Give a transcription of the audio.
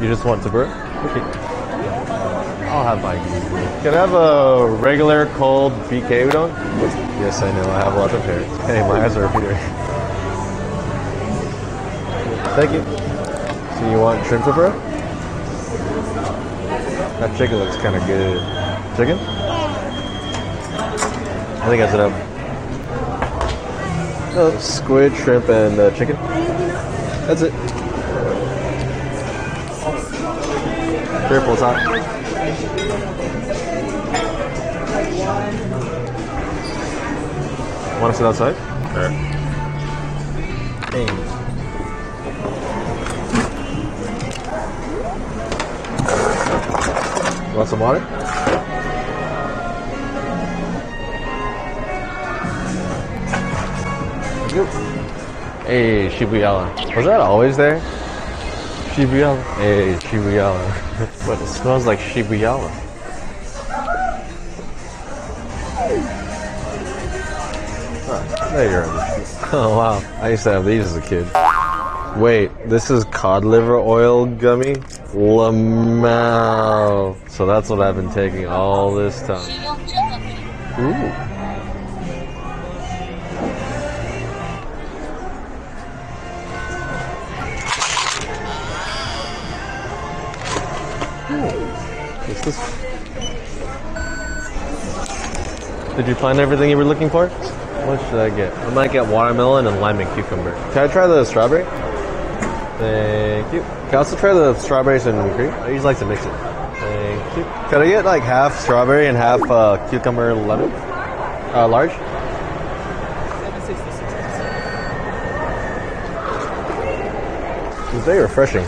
You just want tempura? Okay. I'll have my udon. Can I have a regular cold BK udon? Yes, I know. I have lots of hair. Hey, my eyes are appearing. Thank you. So you want shrimp tempura? That chicken looks kind of good. Chicken? I think that's it up. Oh, squid, shrimp, and chicken. That's it. Triple top. Want to sit outside? Alright. Hey. Want some water? Thank you. Hey, Shibuyala. Was that always there? Shibuyala. Hey, Shibuyala. But it smells like Shibuyala. Oh, there you are. Oh wow, I used to have these as a kid. Wait, this is cod liver oil gummy? Lamau. So that's what I've been taking all this time. Ooh. What's this? Did you find everything you were looking for? What should I get? I might get watermelon and lime and cucumber. Can I try the strawberry? Thank you. Can I also try the strawberries and cream? I usually like to mix it. Thank you. Can I get like half strawberry and half cucumber lemon? Large? It's very refreshing.